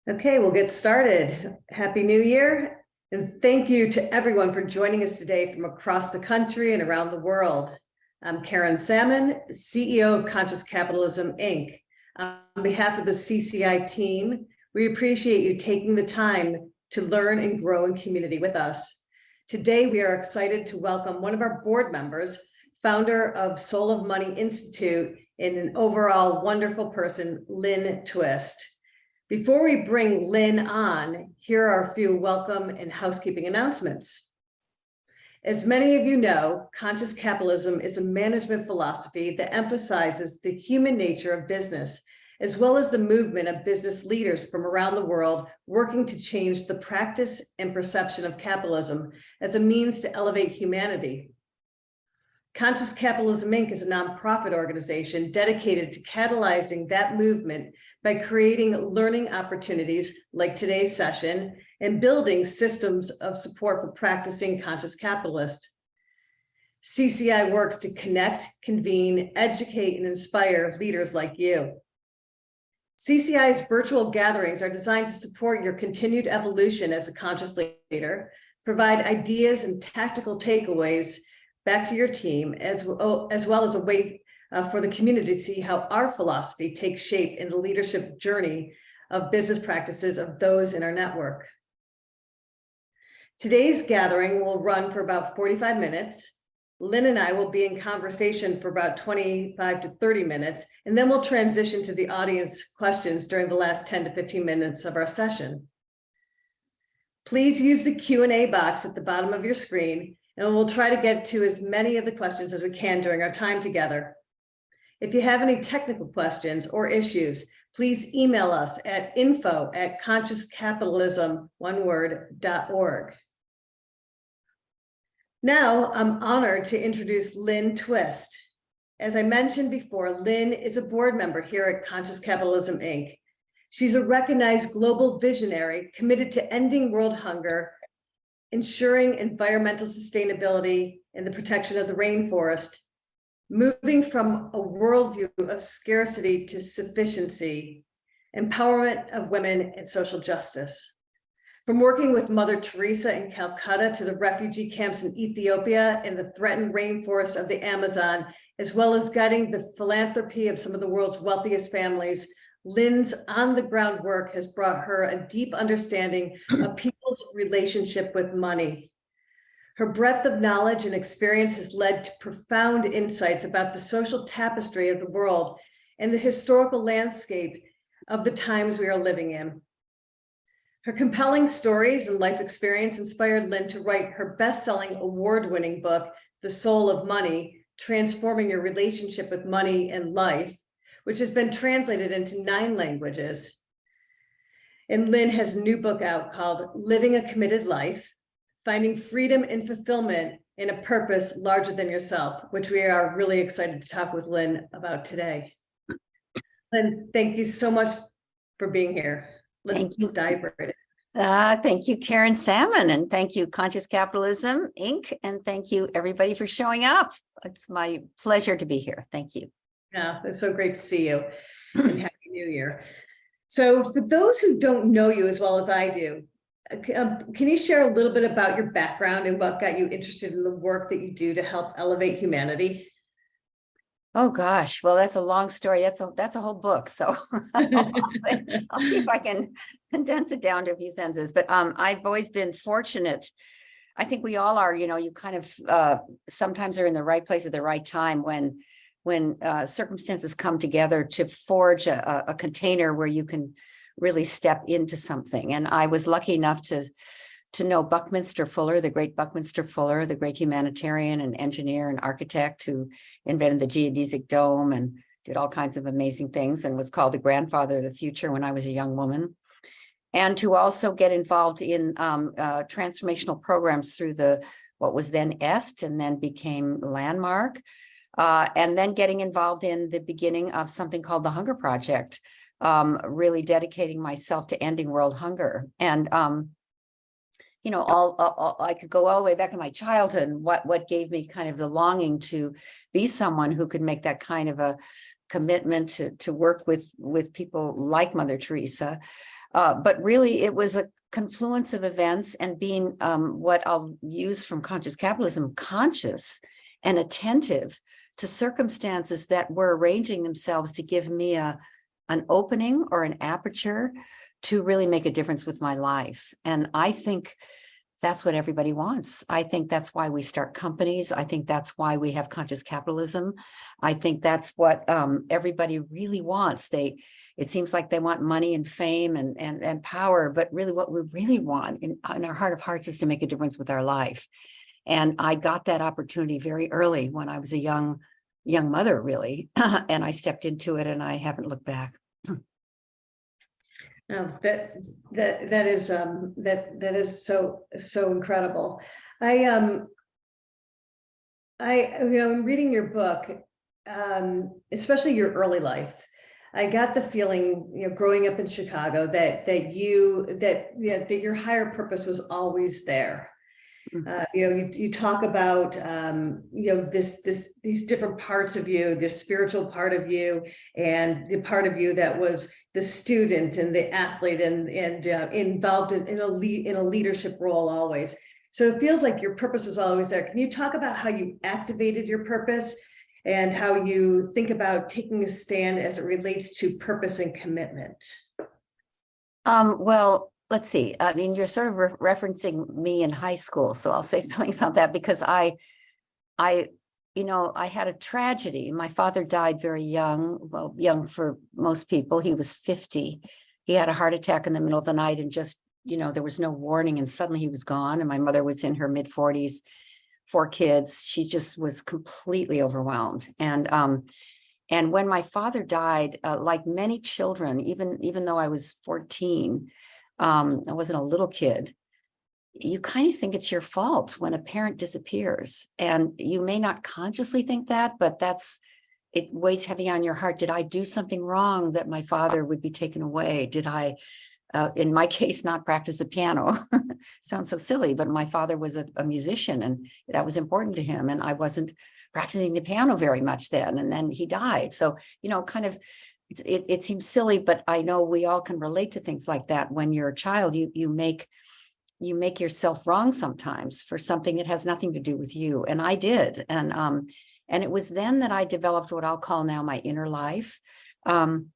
Okay, we'll get started. Happy New Year, and thank you to everyone for joining us today from across the country and around the world. I'm Karen Sammon, CEO of Conscious Capitalism Inc. On behalf of the CCI team, we appreciate you taking the time to learn and grow in community with us. Today, we are excited to welcome one of our board members, founder of Soul of Money Institute, and an overall wonderful person, Lynne Twist. Before we bring Lynne on, here are a few welcome and housekeeping announcements. As many of you know, conscious capitalism is a management philosophy that emphasizes the human nature of business, as well as the movement of business leaders from around the world working to change the practice and perception of capitalism as a means to elevate humanity. Conscious Capitalism Inc. is a nonprofit organization dedicated to catalyzing that movement by creating learning opportunities like today's session and building systems of support for practicing conscious capitalists. CCI works to connect, convene, educate, and inspire leaders like you. CCI's virtual gatherings are designed to support your continued evolution as a conscious leader, provide ideas and tactical takeaways back to your team, as well as a way for the community to see how our philosophy takes shape in the leadership journey of business practices of those in our network. Today's gathering will run for about 45 minutes. Lynne and I will be in conversation for about 25 to 30 minutes, and then we'll transition to the audience questions during the last 10 to 15 minutes of our session. Please use the Q&A box at the bottom of your screen, and we'll try to get to as many of the questions as we can during our time together. If you have any technical questions or issues, please email us at info@consciouscapitalism.org. Now, I'm honored to introduce Lynne Twist. As I mentioned before, Lynne is a board member here at Conscious Capitalism Inc. She's a recognized global visionary committed to ending world hunger, ensuring environmental sustainability and the protection of the rainforest, moving from a worldview of scarcity to sufficiency, empowerment of women, and social justice. From working with Mother Teresa in Calcutta to the refugee camps in Ethiopia and the threatened rainforest of the Amazon, as well as guiding the philanthropy of some of the world's wealthiest families, Lynne's on-the-ground work has brought her a deep understanding of people's relationship with money. Her breadth of knowledge and experience has led to profound insights about the social tapestry of the world and the historical landscape of the times we are living in. Her compelling stories and life experience inspired Lynne to write her best-selling award-winning book, The Soul of Money, Transforming Your Relationship with Money and Life, which has been translated into 9 languages. And Lynne has a new book out called Living a Committed Life, Finding Freedom and Fulfillment in a Purpose Larger Than Yourself, which we are really excited to talk with Lynne about today. Lynne, thank you so much for being here. Let's dive right in. Thank you, Karen Sammon, and thank you, Conscious Capitalism Inc., and thank you, everybody, for showing up. It's my pleasure to be here. Thank you. Yeah, it's so great to see you, and Happy New Year. So for those who don't know you as well as I do, can you share a little bit about your background and what got you interested in the work that you do to help elevate humanity? Oh gosh, well, that's a long story. That's a whole book. So I'll see if I can condense it down to a few sentences. But I've always been fortunate. I think we all are. You kind of sometimes are in the right place at the right time when circumstances come together to forge a container where you can really step into something. And I was lucky enough to know Buckminster Fuller, the great Buckminster Fuller, the great humanitarian and engineer and architect who invented the geodesic dome and did all kinds of amazing things and was called the grandfather of the future when I was a young woman. And to also get involved in transformational programs through what was then EST and then became Landmark. And then getting involved in the beginning of something called the Hunger Project, really dedicating myself to ending world hunger. And, I could go all the way back to my childhood and what gave me kind of the longing to be someone who could make that kind of a commitment to work with people like Mother Teresa. But really, it was a confluence of events and being what I'll use from Conscious Capitalism, conscious and attentive to circumstances that were arranging themselves to give me an opening or an aperture to really make a difference with my life. And I think that's what everybody wants. I think that's why we start companies. I think that's why we have conscious capitalism. I think that's what everybody really wants. It seems like they want money and fame and power, but really what we really want in our heart of hearts is to make a difference with our life. And I got that opportunity very early when I was a young mother, really, and I stepped into it and I haven't looked back. Oh, that is so incredible. In reading your book, especially your early life, I got the feeling, growing up in Chicago, that your higher purpose was always there. You talk about these different parts of you, this spiritual part of you, and the part of you that was the student and the athlete and involved in a leadership role always. So it feels like your purpose was always there. Can you talk about how you activated your purpose and how you think about taking a stand as it relates to purpose and commitment? Well, let's see. I mean, you're sort of referencing me in high school, so I'll say something about that because I had a tragedy. My father died very young, well, young for most people. He was 50. He had a heart attack in the middle of the night and just, there was no warning and suddenly he was gone. And my mother was in her mid-40s, 4 kids. She just was completely overwhelmed. And when my father died, like many children, even though I was 14, I wasn't a little kid, you kind of think it's your fault when a parent disappears. And you may not consciously think that, but it weighs heavy on your heart. Did I do something wrong that my father would be taken away? Did I, in my case, not practice the piano? Sounds so silly, but my father was a musician and that was important to him. And I wasn't practicing the piano very much then. And then he died. So, kind of, it seems silly, but I know we all can relate to things like that. When you're a child, you make yourself wrong sometimes for something that has nothing to do with you. And I did. And it was then that I developed what I'll call now my inner life. And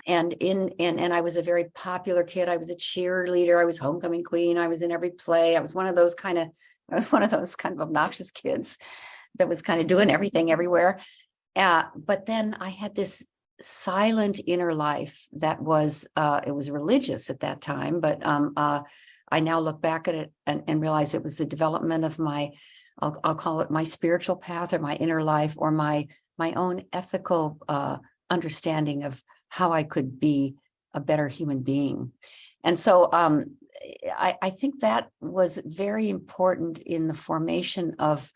I was a very popular kid. I was a cheerleader. I was homecoming queen. I was in every play. I was one of those kind of obnoxious kids that was kind of doing everything everywhere. But then I had this silent inner life that was, it was religious at that time, but I now look back at it and realize it was the development of I'll call it my spiritual path or my inner life or my own ethical understanding of how I could be a better human being. And so I think that was very important in the formation of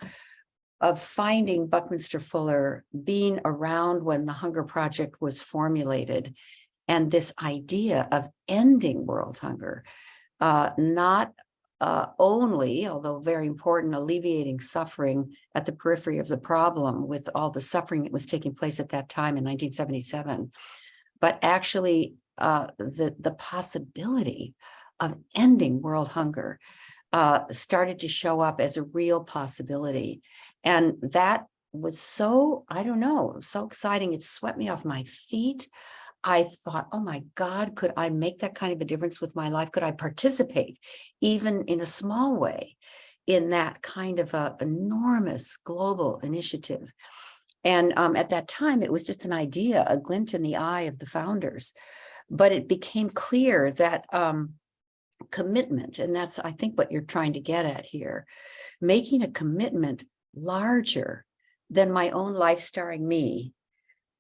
finding Buckminster Fuller, being around when the Hunger Project was formulated, and this idea of ending world hunger, not only, although very important, alleviating suffering at the periphery of the problem with all the suffering that was taking place at that time in 1977, but actually the possibility of ending world hunger started to show up as a real possibility. And that was so, I don't know, so exciting. It swept me off my feet. I thought, oh my God, could I make that kind of a difference with my life? Could I participate, even in a small way, in that kind of a enormous global initiative? And at that time, it was just an idea, a glint in the eye of the founders. But it became clear that commitment, and that's, I think, what you're trying to get at here, making a commitment larger than my own life starring me,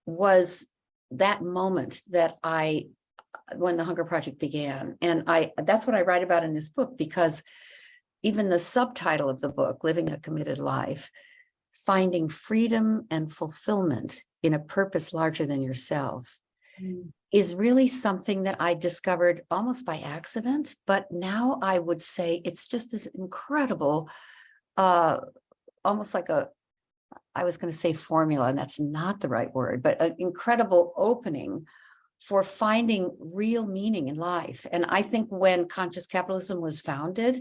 was that moment that when the Hunger Project began. And that's what I write about in this book, because even the subtitle of the book, Living a Committed Life, finding freedom and fulfillment in a purpose larger than yourself, is really something that I discovered almost by accident. But now I would say it's just an incredible, almost like I was going to say formula, and that's not the right word, but an incredible opening for finding real meaning in life. And I think when Conscious Capitalism was founded,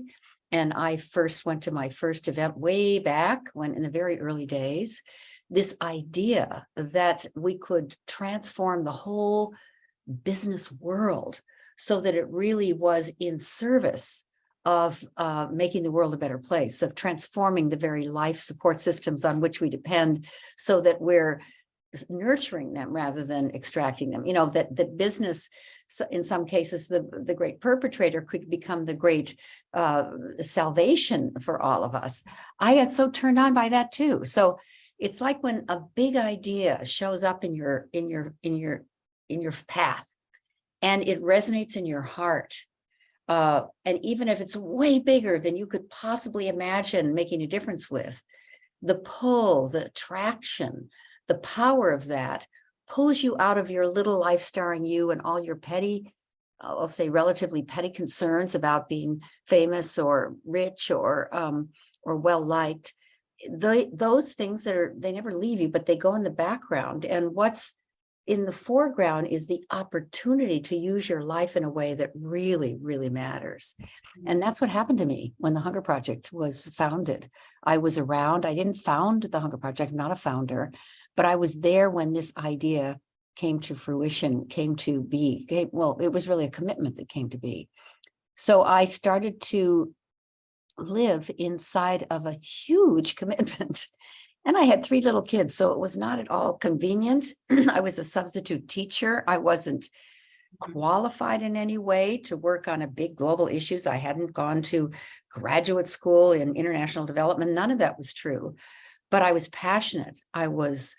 and I first went to my first event way back when in the very early days, this idea that we could transform the whole business world so that it really was in service of making the world a better place, of transforming the very life support systems on which we depend so that we're nurturing them rather than extracting them. That business, in some cases, the great perpetrator could become the great salvation for all of us. I got so turned on by that too. So it's like when a big idea shows up in your path and it resonates in your heart. And even if it's way bigger than you could possibly imagine making a difference with, the pull, the attraction, the power of that pulls you out of your little life starring you and all your petty, I'll say relatively petty concerns about being famous or rich or well-liked. Those things they never leave you, but they go in the background. And what's in the foreground is the opportunity to use your life in a way that really, really matters. And that's what happened to me when the Hunger Project was founded. I was around. I didn't found the Hunger Project, I'm not a founder, but I was there when this idea came to fruition, came to be. It was really a commitment that came to be. So I started to live inside of a huge commitment. And I had 3 little kids, so it was not at all convenient. I was a substitute teacher. I wasn't qualified in any way to work on a big global issues. I hadn't gone to graduate school in international development. None of that was true, but I was passionate. I was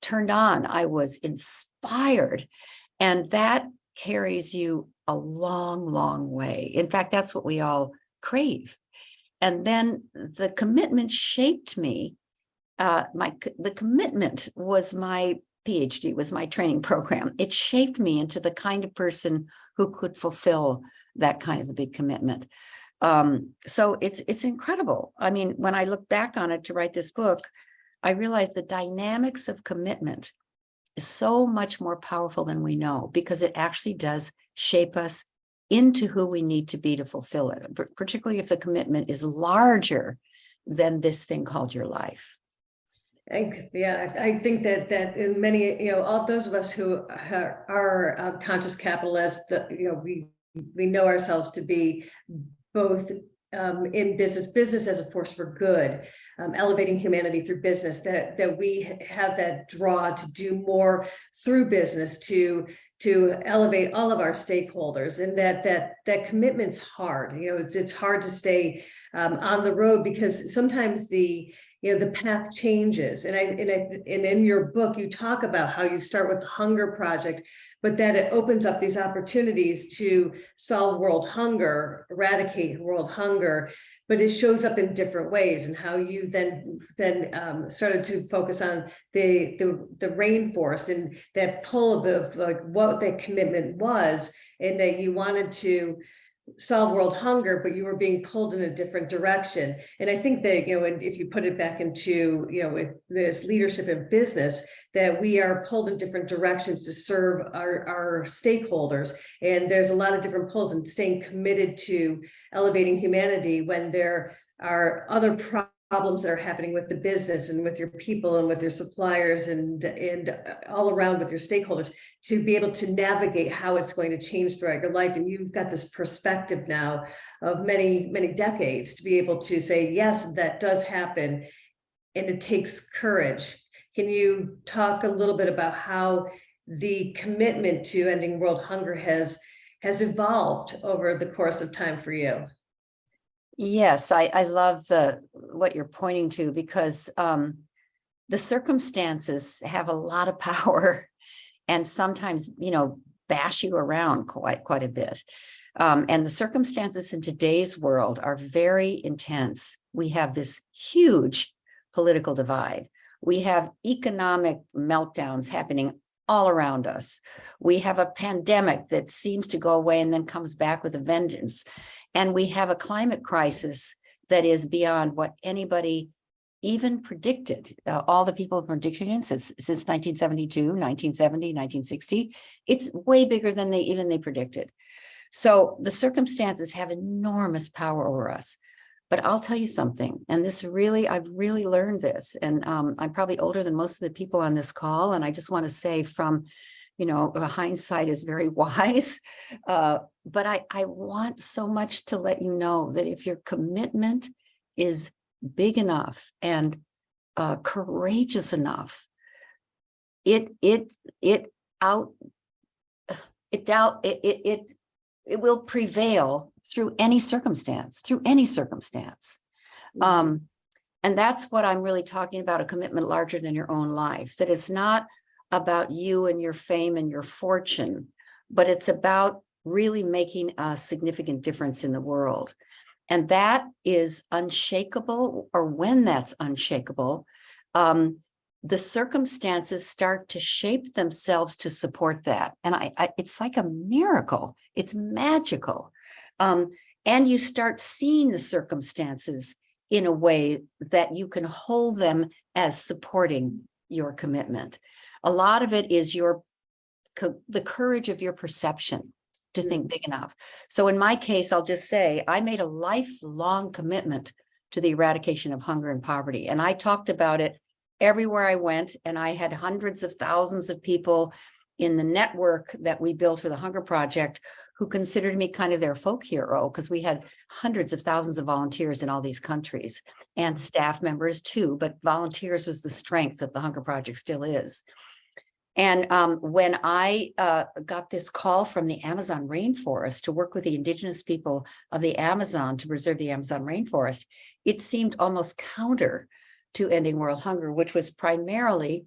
turned on. I was inspired, and that carries you a long, long way. In fact, that's what we all crave. And then the commitment shaped me. The commitment was my PhD, was my training program. It shaped me into the kind of person who could fulfill that kind of a big commitment. So it's incredible. I mean, when I look back on it to write this book, I realized the dynamics of commitment is so much more powerful than we know, because it actually does shape us into who we need to be to fulfill it, particularly if the commitment is larger than this thing called your life. I think that in many, all those of us who are conscious capitalists, we know ourselves to be both in business as a force for good, elevating humanity through business, that we have that draw to do more through business to elevate all of our stakeholders, and that commitment's hard. It's hard to stay on the road, because sometimes the path changes. And in your book, you talk about how you start with the Hunger Project, but that it opens up these opportunities to solve world hunger, eradicate world hunger, but it shows up in different ways, and how you then started to focus on the rainforest and that pull of like what that commitment was, and that you wanted to solve world hunger, but you were being pulled in a different direction. And I think that, and if you put it back into, with this leadership in business, that we are pulled in different directions to serve our stakeholders. And there's a lot of different pulls, and staying committed to elevating humanity when there are other problems that are happening with the business and with your people and with your suppliers and all around with your stakeholders, to be able to navigate how it's going to change throughout your life. And you've got this perspective now of many, many decades to be able to say, yes, that does happen, and it takes courage. Can you talk a little bit about how the commitment to ending world hunger has evolved over the course of time for you? Yes, I love what you're pointing to, because the circumstances have a lot of power, and sometimes, bash you around quite a bit. And the circumstances in today's world are very intense. We have this huge political divide. We have economic meltdowns happening all around us. We have a pandemic that seems to go away and then comes back with a vengeance. And we have a climate crisis that is beyond what anybody even predicted. All the people have predicted since 1972, 1970, 1960. It's way bigger than they predicted. So the circumstances have enormous power over us. But I'll tell you something, and I've really learned this, and I'm probably older than most of the people on this call, and I just want to say from, hindsight is very wise, but I want so much to let you know that if your commitment is big enough and courageous enough, it will prevail through any circumstance, And that's what I'm really talking about, a commitment larger than your own life, that it's not about you and your fame and your fortune, but it's about really making a significant difference in the world. And that is unshakable, or when that's unshakable, the circumstances start to shape themselves to support that. And it's like a miracle. It's magical. And you start seeing the circumstances in a way that you can hold them as supporting your commitment. A lot of it is the courage of your perception to think big enough. So in my case, I'll just say, I made a lifelong commitment to the eradication of hunger and poverty. And I talked about it everywhere I went. And I had hundreds of thousands of people in the network that we built for the Hunger Project who considered me kind of their folk hero, because we had hundreds of thousands of volunteers in all these countries, and staff members too, but volunteers was the strength that the Hunger Project still is. And when I got this call from the Amazon rainforest to work with the indigenous people of the Amazon to preserve the Amazon rainforest, it seemed almost counter to ending world hunger, which was primarily,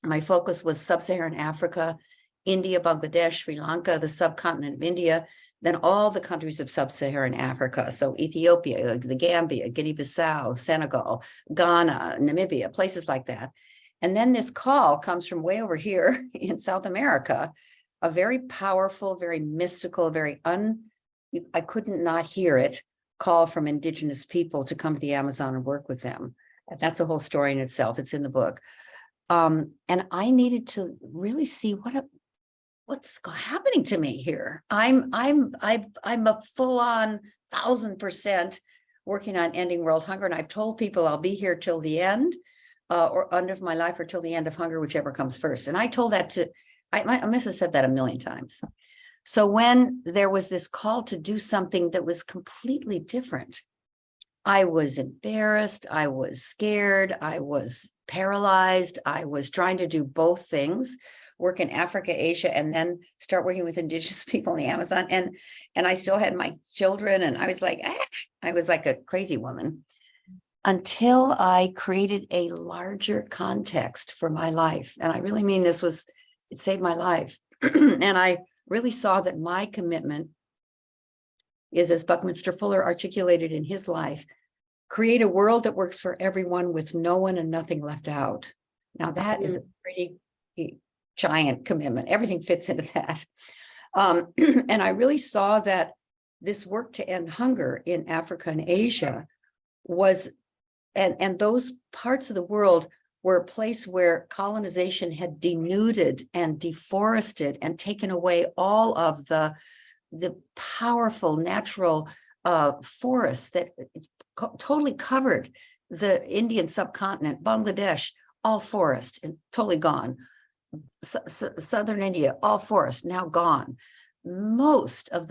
my focus was sub-Saharan Africa, India, Bangladesh, Sri Lanka, the subcontinent of India, then all the countries of sub-Saharan Africa. So Ethiopia, the Gambia, Guinea-Bissau, Senegal, Ghana, Namibia, places like that. And then this call comes from way over here in South America, a very powerful, very mystical, I couldn't not hear it, call from indigenous people to come to the Amazon and work with them. And that's a whole story in itself. It's in the book. And I needed to really see what's happening to me here. I'm a full-on 1,000% working on ending world hunger. And I've told people I'll be here till the end, or end of my life, or till the end of hunger, whichever comes first. And I told that I must have said that a million times. So when there was this call to do something that was completely different, I was embarrassed, I was scared, I was paralyzed. I was trying to do both things, work in Africa, Asia, and then start working with indigenous people in the Amazon. And I still had my children, and I was like a crazy woman, until I created a larger context for my life. And I really mean it saved my life. And I really saw that my commitment is, as Buckminster Fuller articulated in his life, create a world that works for everyone with no one and nothing left out. Now that is a pretty giant commitment. Everything fits into that. And I really saw that this work to end hunger in Africa and Asia was, and those parts of the world were a place where colonization had denuded and deforested and taken away all of the powerful natural forests that totally covered the Indian subcontinent, Bangladesh, all forest and totally gone. Southern India, all forest, now gone. Most of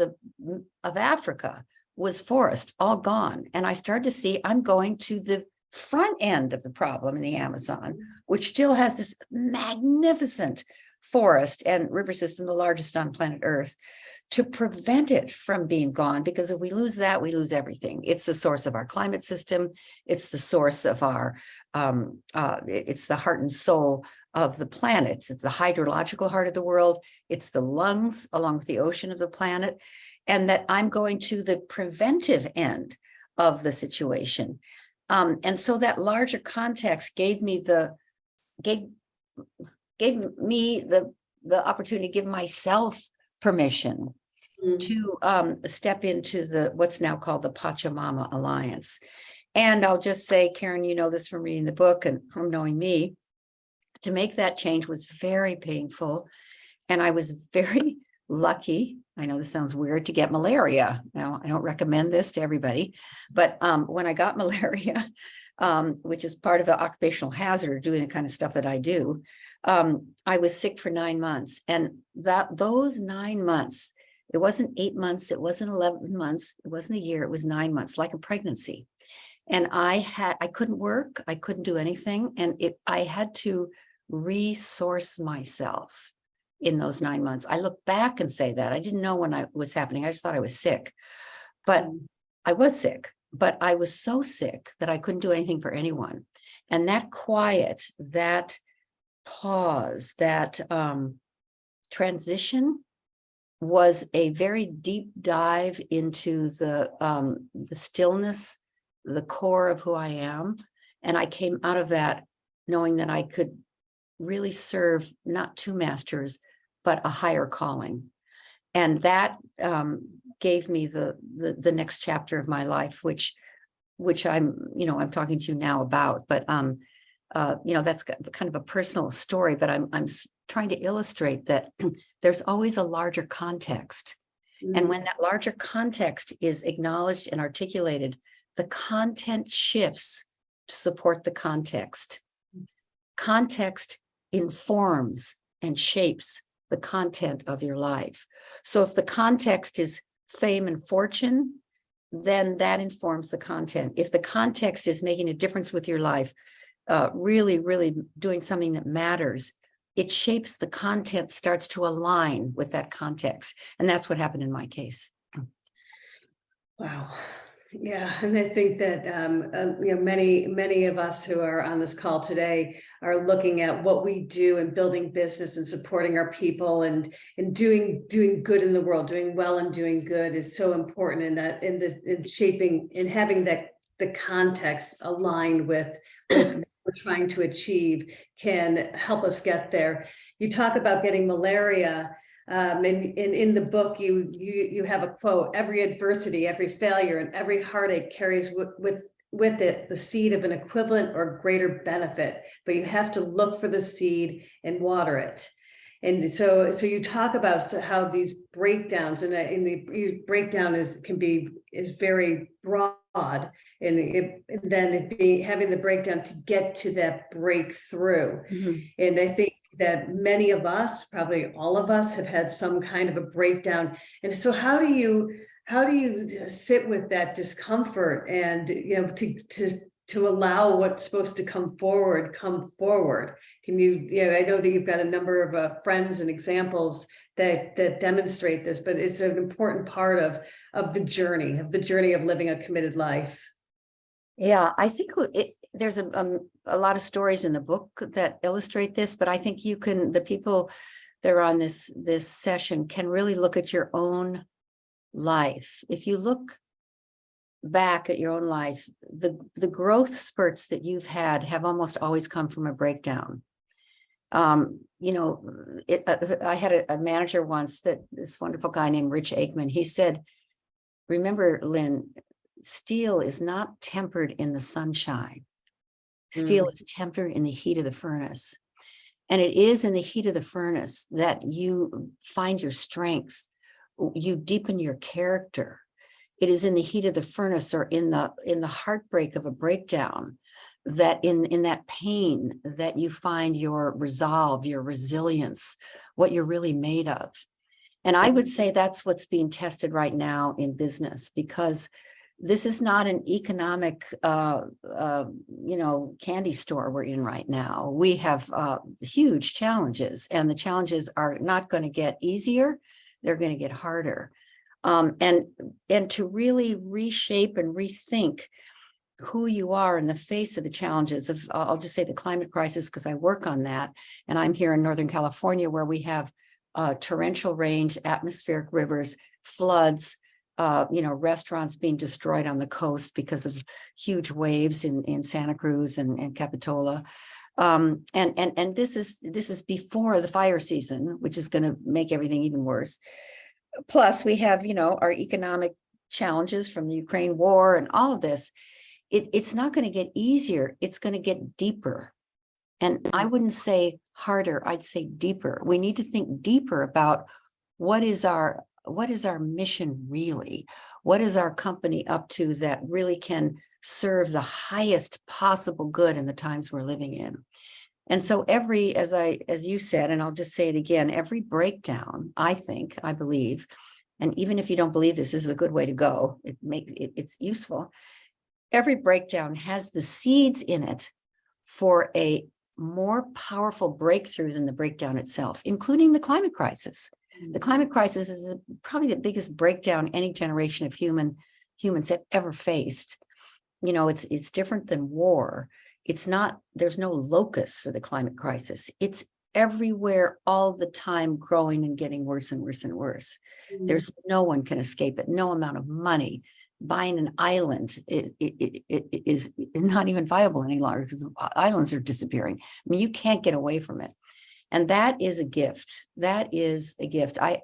Africa was forest, all gone. And I started to see I'm going to the front end of the problem in the Amazon, which still has this magnificent forest and river system, the largest on planet Earth, to prevent it from being gone. Because if we lose that, we lose everything. It's the source of our climate system. It's the source of our, it's the heart and soul of the planet. It's the hydrological heart of the world. It's the lungs, along with the ocean, of the planet. And that I'm going to the preventive end of the situation. And so that larger context gave me the opportunity to give myself permission Mm. to step into what's now called the Pachamama Alliance. And I'll just say, Karen, you know this from reading the book and from knowing me, to make that change was very painful. And I was very lucky. I know this sounds weird, to get malaria. Now, I don't recommend this to everybody, but when I got malaria, which is part of the occupational hazard, doing the kind of stuff that I do, I was sick for 9 months. And those 9 months, it wasn't 8 months, it wasn't 11 months, it wasn't a year, it was 9 months, like a pregnancy. And I couldn't work, I couldn't do anything. And I had to resource myself in those 9 months. I look back and say that I didn't know when I was happening. I just thought I was sick, but I was sick, but I was so sick that I couldn't do anything for anyone. And that quiet, that pause, that transition was a very deep dive into the stillness, the core of who I am. And I came out of that knowing that I could really serve not two masters, but a higher calling. And that gave me the next chapter of my life, which I'm talking to you now about. But that's kind of a personal story, but I'm trying to illustrate that there's always a larger context. And when that larger context is acknowledged and articulated, the content shifts to support the context. Context informs and shapes the content of your life. So if the context is fame and fortune, then that informs the content. If the context is making a difference with your life, really, really doing something that matters, it shapes the content, starts to align with that context. And that's what happened in my case. Wow. Yeah, and I think that many of us who are on this call today are looking at what we do in building business and supporting our people and doing good in the world, doing well and doing good is so important in shaping and having that the context aligned with what we're trying to achieve can help us get there. You talk about getting malaria. And in the book, you have a quote: "Every adversity, every failure, and every heartache carries with it the seed of an equivalent or greater benefit. But you have to look for the seed and water it." And so you talk about how these breakdowns, and the breakdown is very broad, and then having the breakdown to get to that breakthrough. Mm-hmm. And I think that many of us, probably all of us, have had some kind of a breakdown. And so how do you sit with that discomfort and to allow what's supposed to come forward? Can you, I know that you've got a number of friends and examples that demonstrate this, but it's an important part of the journey of living a committed life. Yeah, I think there's a lot of stories in the book that illustrate this, but I think the people that are on this session can really look at your own life. If you look back at your own life, the growth spurts that you've had have almost always come from a breakdown. I had a manager once, this wonderful guy named Rich Aikman. He said, "Remember, Lynn, steel is not tempered in the sunshine. Steel is tempered in the heat of the furnace. And it is in the heat of the furnace that you find your strength. You deepen your character. It is in the heat of the furnace, or in the heartbreak of a breakdown, that in that pain that you find your resolve, your resilience, what you're really made of." And I would say that's what's being tested right now in business, because this is not an economic, candy store we're in right now. We have huge challenges, and the challenges are not going to get easier. They're going to get harder. And to really reshape and rethink who you are in the face of the challenges of, I'll just say, the climate crisis, because I work on that. And I'm here in Northern California, where we have torrential rains, atmospheric rivers, floods, restaurants being destroyed on the coast because of huge waves in Santa Cruz and Capitola. And this is before the fire season, which is going to make everything even worse. plus we have, our economic challenges from the Ukraine war and all of this. It's not going to get easier. It's going to get deeper. And I wouldn't say harder, I'd say deeper. We need to think deeper about what is our mission really? What is our company up to that really can serve the highest possible good in the times we're living in? And so as you said, and I'll just say it again, every breakdown, I believe, and even if you don't believe this is a good way to go, it's useful. Every breakdown has the seeds in it for a more powerful breakthroughs in the breakdown itself, including the climate crisis. The climate crisis is probably the biggest breakdown any generation of humans have ever faced. It's different than war. There's no locus for the climate crisis. It's everywhere all the time, growing and getting worse and worse and worse. There's no one can escape it. No amount of money. Buying an island is not even viable any longer because islands are disappearing. I mean, you can't get away from it. And that is a gift. That is a gift. I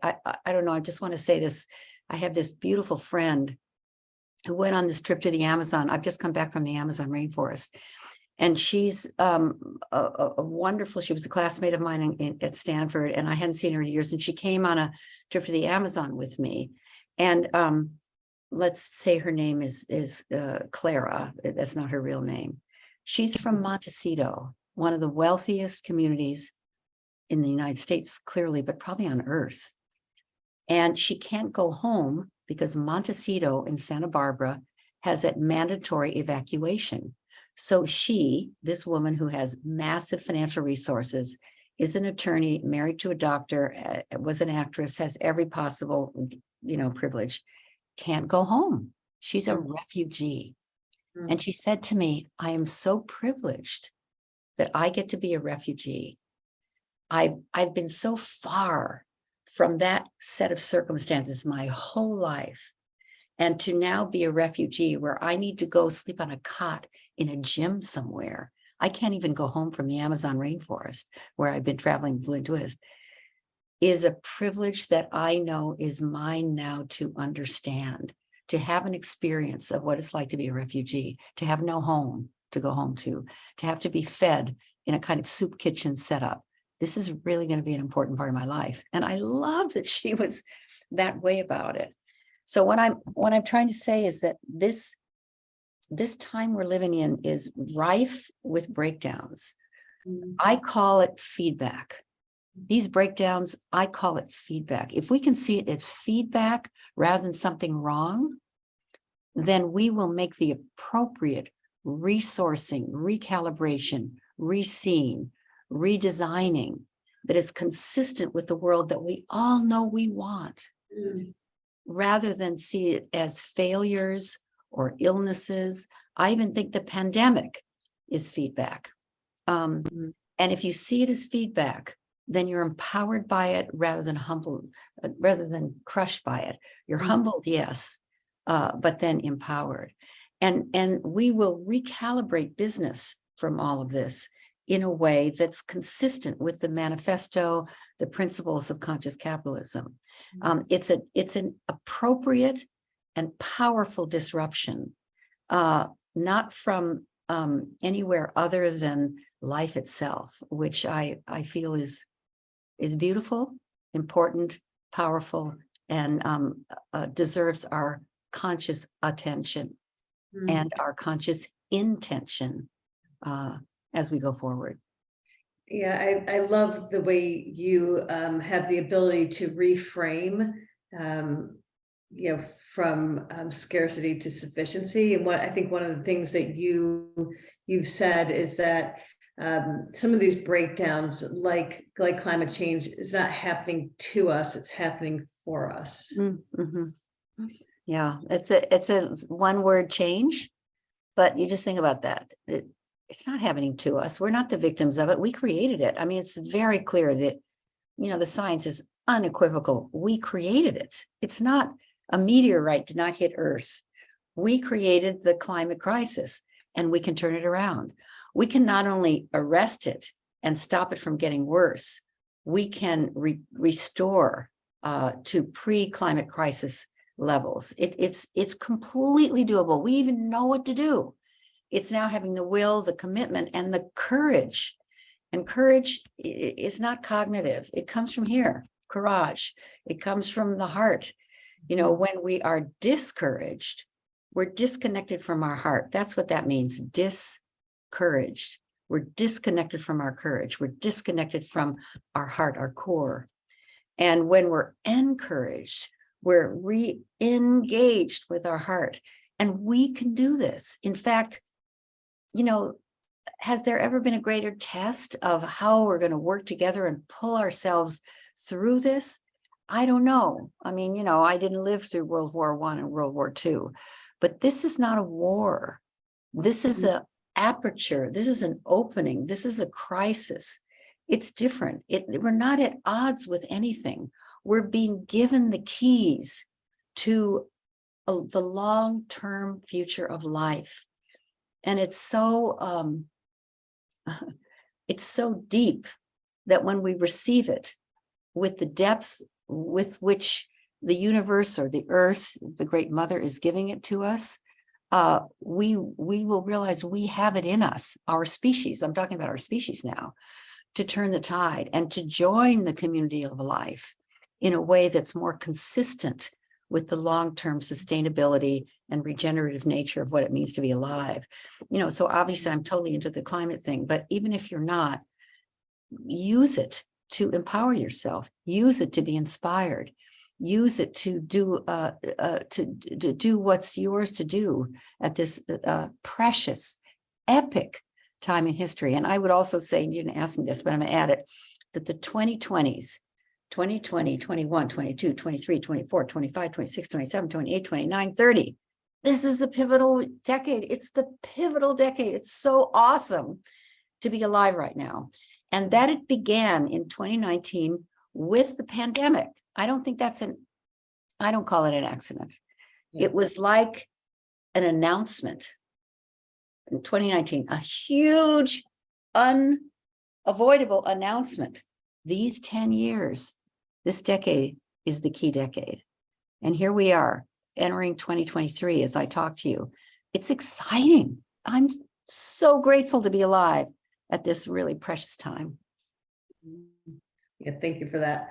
don't know. I just want to say this. I have this beautiful friend who went on this trip to the Amazon. I've just come back from the Amazon rainforest. And she's a wonderful, she was a classmate of mine at Stanford, and I hadn't seen her in years. And she came on a trip to the Amazon with me. And let's say her name is Clara. That's not her real name. She's from Montecito, one of the wealthiest communities in the United States, clearly, but probably on Earth. And she can't go home because Montecito in Santa Barbara has that mandatory evacuation. So this woman who has massive financial resources, is an attorney, married to a doctor, was an actress, has every possible, privilege, can't go home. She's a refugee. And she said to me, I am so privileged that I get to be a refugee. I've been so far from that set of circumstances my whole life. And to now be a refugee where I need to go sleep on a cot in a gym somewhere. I can't even go home from the Amazon rainforest where I've been traveling with Lynne Twist, is a privilege that I know is mine now to understand, to have an experience of what it's like to be a refugee, to have no home to go home to have to be fed in a kind of soup kitchen setup. This is really going to be an important part of my life. And I love that she was that way about it. So what I'm trying to say is that this time we're living in is rife with breakdowns. I call it feedback. These breakdowns, I call it feedback. If we can see it as feedback rather than something wrong, then we will make the appropriate resourcing, recalibration, reseeing, redesigning that is consistent with the world that we all know we want. Rather than see it as failures or illnesses. I even think the pandemic is feedback. And if you see it as feedback, then you're empowered by it rather than humbled, rather than crushed by it. You're humbled, yes, but then empowered. And we will recalibrate business from all of this in a way that's consistent with the manifesto, the principles of conscious capitalism. It's an appropriate and powerful disruption, not from anywhere other than life itself, which I feel is beautiful, important, powerful, and deserves our conscious attention and our conscious intention as we go forward. Yeah, I love the way you have the ability to reframe, from scarcity to sufficiency. And what I think one of the things that you've said is that some of these breakdowns, like climate change, is not happening to us; it's happening for us. Yeah, it's a one-word change, but you just think about that. It's not happening to us. We're not the victims of it. We created it. I mean, it's very clear that, the science is unequivocal. We created it. It's not a meteorite did not hit Earth. We created the climate crisis, and we can turn it around. We can not only arrest it and stop it from getting worse, we can restore to pre-climate crisis levels. It's completely doable. We even know what to do. It's now having the will, the commitment, and the courage. And courage is not cognitive. It comes from here, courage. It comes from the heart. You know, when we are discouraged, we're disconnected from our heart. That's what that means, discouraged. We're disconnected from our courage. We're disconnected from our heart, our core. And when we're encouraged, we're re-engaged with our heart. And we can do this. In fact, you know, has there ever been a greater test of how we're going to work together and pull ourselves through this? I don't know. I mean, you know, I didn't live through World War I and World War II, but this is not a war. This is an aperture. This is an opening. This is a crisis. It's different. We're not at odds with anything. We're being given the keys to the long-term future of life. And it's so deep that when we receive it with the depth with which the universe or the earth, the great mother, is giving it to us, we will realize we have it in us, our species. I'm talking about our species now, to turn the tide and to join the community of life in a way that's more consistent with the long-term sustainability and regenerative nature of what it means to be alive. You know, so obviously I'm totally into the climate thing, but even if you're not, use it to empower yourself, use it to be inspired, use it to do what's yours to do at this precious, epic time in history. And I would also say, and you didn't ask me this, but I'm going to add it, that the 2020s, 2020, 21, 22, 23, 24, 25, 26, 27, 28, 29, 30. This is the pivotal decade. It's the pivotal decade. It's so awesome to be alive right now. And that it began in 2019 with the pandemic. I don't call it an accident. Yeah. It was like an announcement in 2019, a huge, unavoidable announcement. These 10 years, this decade is the key decade. And here we are entering 2023 as I talk to you. It's exciting. I'm so grateful to be alive at this really precious time. Yeah, thank you for that.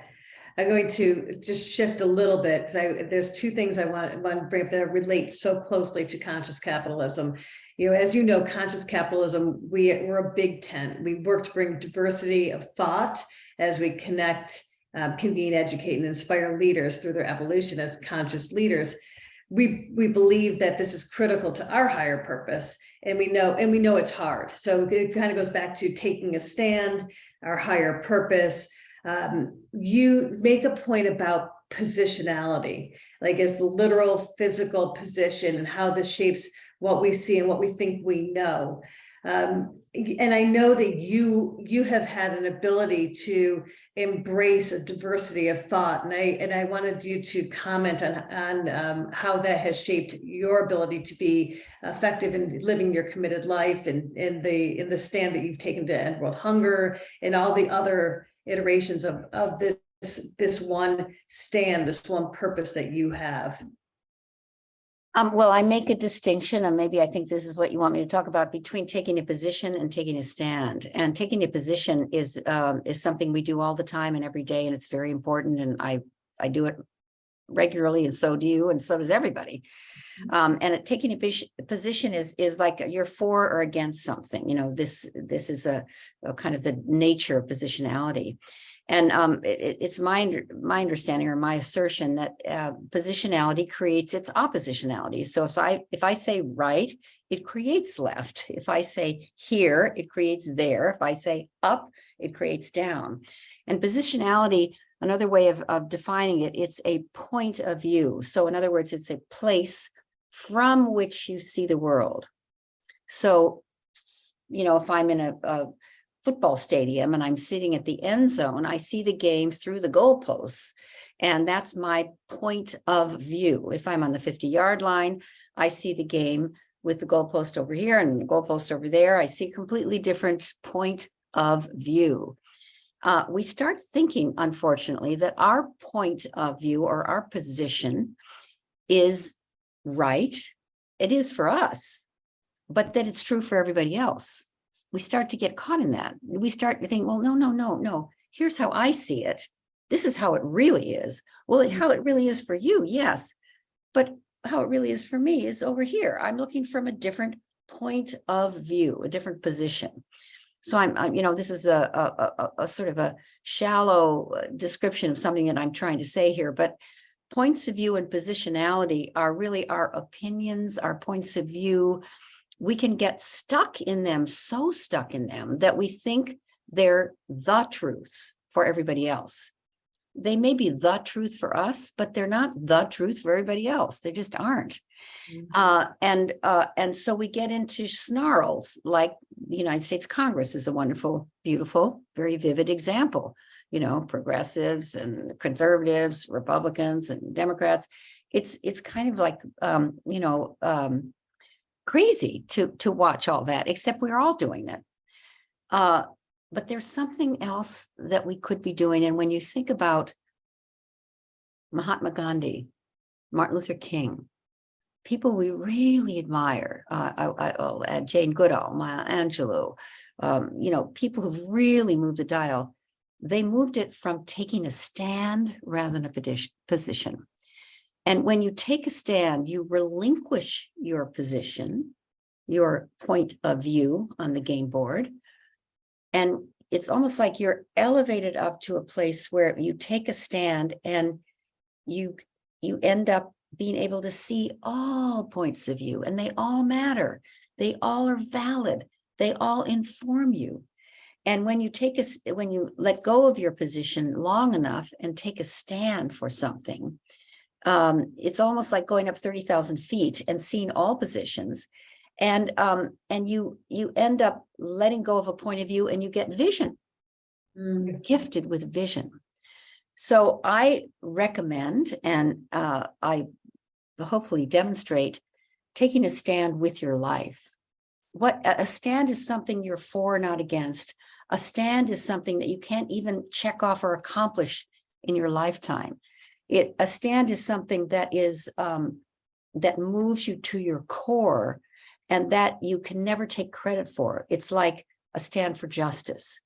I'm going to just shift a little bit because there's two things I want to bring up that relate so closely to conscious capitalism. You know, as you know, conscious capitalism, we're a big tent. We work to bring diversity of thought as we connect, convene, educate, and inspire leaders through their evolution as conscious leaders. We believe that this is critical to our higher purpose, and we know it's hard. So it kind of goes back to taking a stand, our higher purpose. You make a point about positionality, like as the literal physical position and how this shapes what we see and what we think we know. And I know that you have had an ability to embrace a diversity of thought, and I wanted you to comment on how that has shaped your ability to be effective in living your committed life, and in the stand that you've taken to end world hunger and all the other iterations of this one stand, this one purpose that you have. Well, I make a distinction, and maybe I think this is what you want me to talk about, between taking a position and taking a stand. And taking a position is something we do all the time and every day, and it's very important. And I do it regularly, and so do you, and so does everybody. And taking a position is like you're for or against something. You know, this is a kind of the nature of positionality. And it's my understanding or my assertion that positionality creates its oppositionality. So if I say right, it creates left. If I say here, it creates there. If I say up, it creates down. And positionality, another way of defining it, it's a point of view. So in other words, it's a place from which you see the world. So, you know, if I'm in a football stadium and I'm sitting at the end zone, I see the game through the goalposts, and that's my point of view. If I'm on the 50-yard line, I see the game with the goalpost over here and the goalpost over there. I see a completely different point of view. we start thinking, unfortunately, that our point of view or our position is right. It is for us, but that it's true for everybody else. We start to get caught in that. We start to think, well, no. Here's how I see it. This is how it really is. Well, how it really is for you, yes. But how it really is for me is over here. I'm looking from a different point of view, a different position. So this is a sort of a shallow description of something that I'm trying to say here, but points of view and positionality are really our opinions, our points of view. We can get stuck in them, so stuck in them that we think they're the truth for everybody else. They may be the truth for us, but they're not the truth for everybody else. They just aren't. And so we get into snarls, like the United States Congress is a wonderful, beautiful, very vivid example. Progressives and conservatives, Republicans and Democrats. It's kind of like crazy to watch all that, except we're all doing it. But there's something else that we could be doing. And when you think about Mahatma Gandhi, Martin Luther King, people we really admire, Jane Goodall, Maya Angelou, people who've really moved the dial, they moved it from taking a stand rather than a position. And when you take a stand, you relinquish your position, your point of view on the game board. And it's almost like you're elevated up to a place where you take a stand and you end up being able to see all points of view, and they all matter. They all are valid. They all inform you. And when you let go of your position long enough and take a stand for something, it's almost like going up 30,000 feet and seeing all positions. And you end up letting go of a point of view and you get vision. You're gifted with vision. So I recommend, and I hopefully demonstrate, taking a stand with your life. What a stand is something you're for, not against. A stand is something that you can't even check off or accomplish in your lifetime. A stand is something that is that moves you to your core and that you can never take credit for. It's like a stand for justice,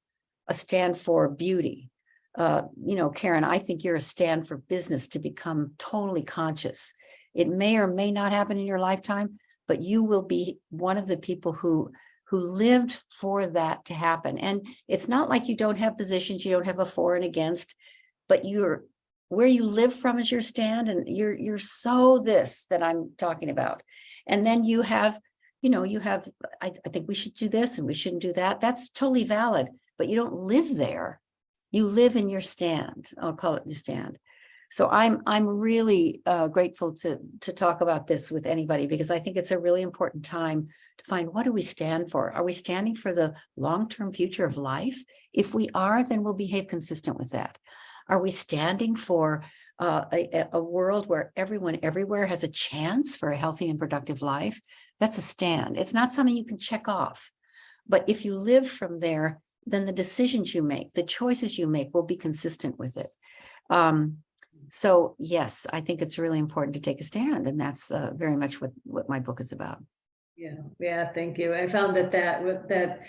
a stand for beauty. Karen, I think you're a stand for business to become totally conscious. It may or may not happen in your lifetime, but you will be one of the people who lived for that to happen. And it's not like you don't have positions, you don't have a for and against, but where you live from is your stand, and you're so this that I'm talking about. And then you have, I think we should do this and we shouldn't do that. That's totally valid, but you don't live there. You live in your stand. I'll call it your stand. So I'm really grateful to talk about this with anybody, because I think it's a really important time to find, what do we stand for? Are we standing for the long-term future of life? If we are, then we'll behave consistent with that. Are we standing for a world where everyone everywhere has a chance for a healthy and productive life? That's a stand. It's not something you can check off. But if you live from there, then the decisions you make, the choices you make will be consistent with it. So yes, I think it's really important to take a stand, and that's very much what my book is about. Yeah, thank you. I found that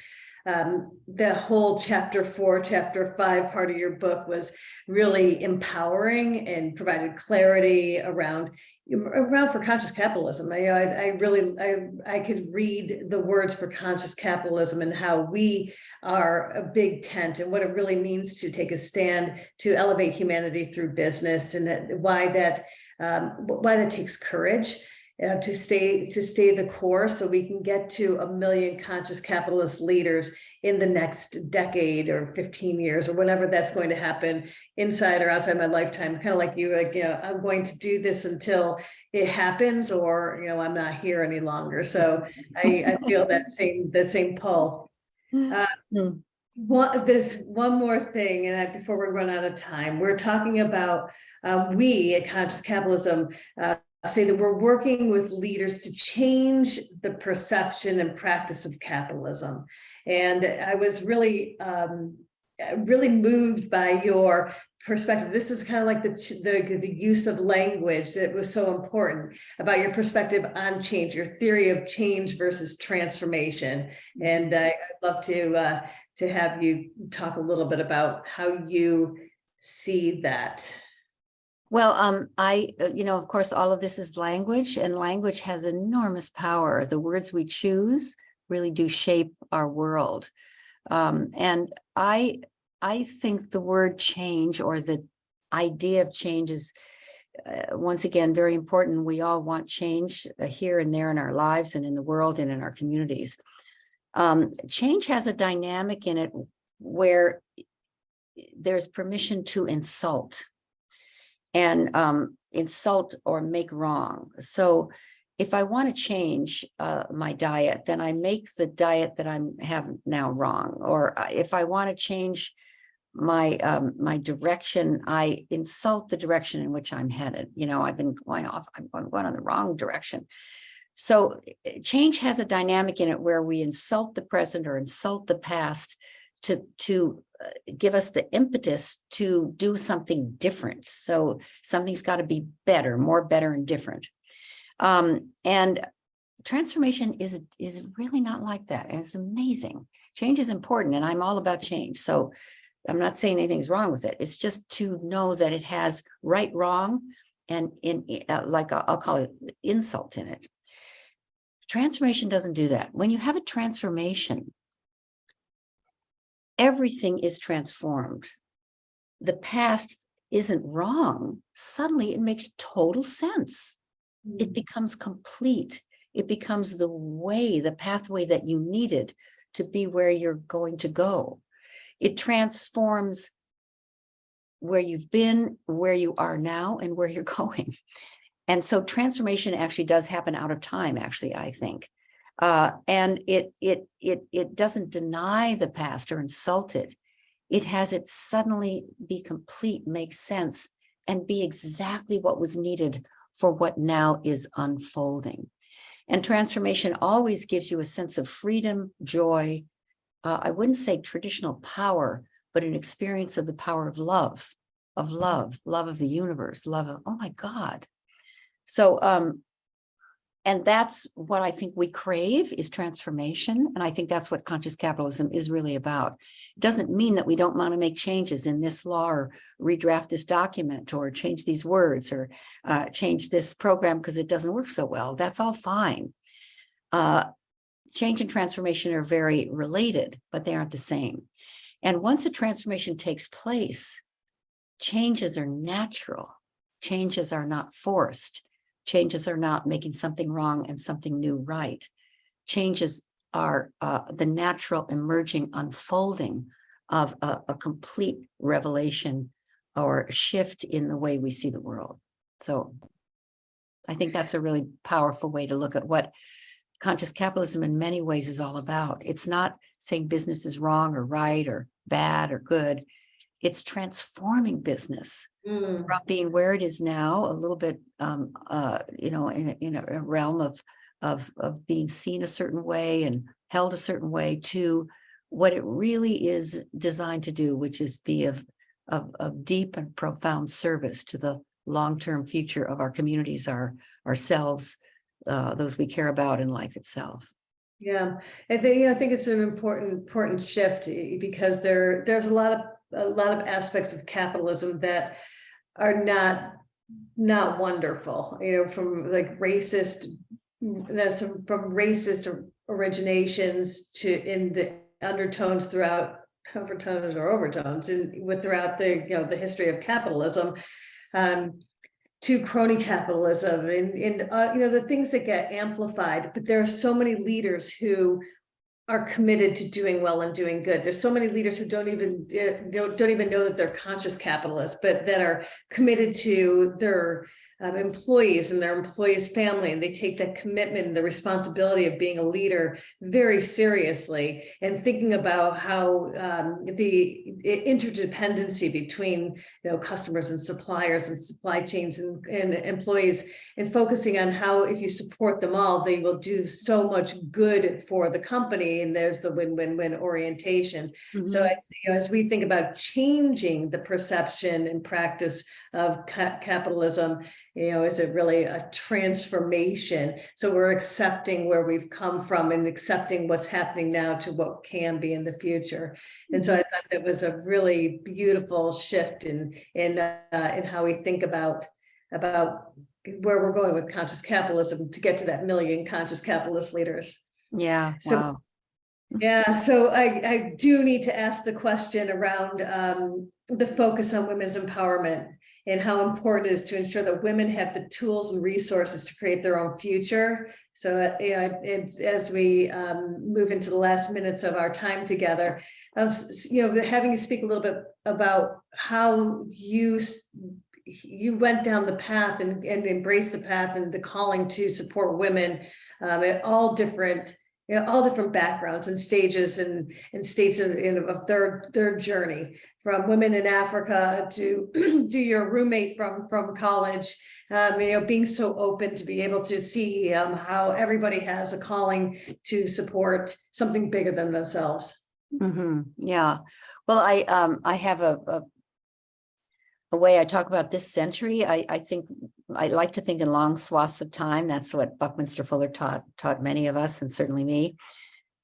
the whole chapter 4, chapter 5 part of your book was really empowering and provided clarity around for conscious capitalism. I could read the words for conscious capitalism and how we are a big tent, and what it really means to take a stand to elevate humanity through business, and why that takes courage. To stay the course, so we can get to 1 million conscious capitalist leaders in the next decade or 15 years or whenever that's going to happen, inside or outside my lifetime. Kind of like you, I'm going to do this until it happens, or I'm not here any longer. So I feel the same pull. One more thing, and before we run out of time, we're talking about we at Conscious Capitalism say that we're working with leaders to change the perception and practice of capitalism. And I was really really moved by your perspective. This is kind of like the use of language that was so important about your perspective on change, your theory of change versus transformation. And I'd love to have you talk a little bit about how you see that. Well, of course, all of this is language, and language has enormous power. The words we choose really do shape our world. And I think the word change, or the idea of change, is once again very important. We all want change here and there in our lives and in the world and in our communities. Change has a dynamic in it where there's permission to insult, and insult or make wrong. So if I want to change my diet, then I make the diet that I have now wrong. Or if I want to change my my direction, I insult the direction in which I'm headed. I've been going off, I'm going in the wrong direction. So change has a dynamic in it where we insult the present or insult the past to give us the impetus to do something different. So something's got to be better, more better and different. And transformation is really not like that. And it's amazing. Change is important, and I'm all about change. So I'm not saying anything's wrong with it. It's just to know that it has right, wrong, and like I'll call it insult in it. Transformation doesn't do that. When you have a transformation, everything is transformed. The past isn't wrong. Suddenly it makes total sense. It becomes complete. It becomes the way, the pathway that you needed to be where you're going to go. It transforms where you've been, where you are now, and where you're going. And so transformation actually does happen out of time, actually, I think. And it doesn't deny the past or insult it. It has it suddenly be complete, make sense, and be exactly what was needed for what now is unfolding. And transformation always gives you a sense of freedom, joy. I wouldn't say traditional power, but an experience of the power of love of the universe, love of, oh my God. So, and that's what I think we crave, is transformation. And I think that's what conscious capitalism is really about. It doesn't mean that we don't want to make changes in this law, or redraft this document, or change these words, or change this program because it doesn't work so well. That's all fine. Change and transformation are very related, but they aren't the same. And once a transformation takes place, changes are natural. Changes are not forced. Changes are not making something wrong and something new right. Changes are the natural emerging unfolding of a complete revelation or shift in the way we see the world. So I think that's a really powerful way to look at what conscious capitalism in many ways is all about. It's not saying business is wrong or right or bad or good. It's transforming business from being where it is now, a little bit, in a realm of being seen a certain way and held a certain way, to what it really is designed to do, which is be of deep and profound service to the long-term future of our communities, ourselves, those we care about, in life itself. Yeah, I think it's an important shift, because there's a lot of aspects of capitalism that are not wonderful, from like racist originations to in the undertones throughout, overtones or overtones, and throughout the history of capitalism, to crony capitalism and the things that get amplified. But there are so many leaders who are committed to doing well and doing good. There's so many leaders who don't even know that they're conscious capitalists, but that are committed to their employees and their employees' family, and they take that commitment and the responsibility of being a leader very seriously, and thinking about how the interdependency between customers and suppliers and supply chains and employees, and focusing on how if you support them all, they will do so much good for the company, and there's the win-win-win orientation. So as we think about changing the perception and practice of capitalism, is it really a transformation? So we're accepting where we've come from and accepting what's happening now to what can be in the future. And so I thought that was a really beautiful shift in how we think about where we're going with conscious capitalism to get to that million conscious capitalist leaders. Yeah. So, wow. yeah, so I do need to ask the question around the focus on women's empowerment and how important it is to ensure that women have the tools and resources to create their own future. So it's, as we move into the last minutes of our time together, having you speak a little bit about how you went down the path and embraced the path and the calling to support women at all different backgrounds and stages and states of their journey, from women in Africa to your roommate from college, being so open to be able to see how everybody has a calling to support something bigger than themselves. Yeah. Well, I have a way I talk about this century. I think I like to think in long swaths of time. That's what Buckminster Fuller taught many of us, and certainly me,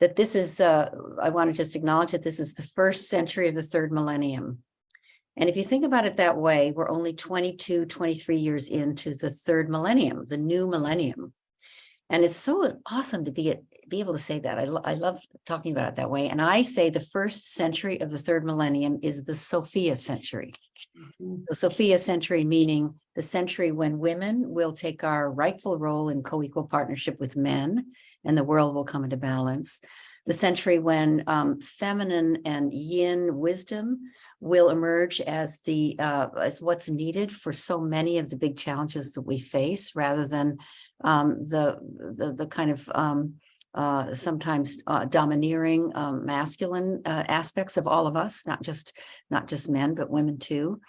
that this is, I want to just acknowledge that this is the first century of the third millennium. And if you think about it that way, we're only 22, 23 years into the third millennium, the new millennium. And it's so awesome to be able to say that. I love talking about it that way. And I say the first century of the third millennium is the Sophia century. The Sophia century meaning the century when women will take our rightful role in co-equal partnership with men, and the world will come into balance. The century when feminine and yin wisdom will emerge as what's needed for so many of the big challenges that we face, rather than the kind of sometimes domineering masculine aspects of all of us, not just men, but women too.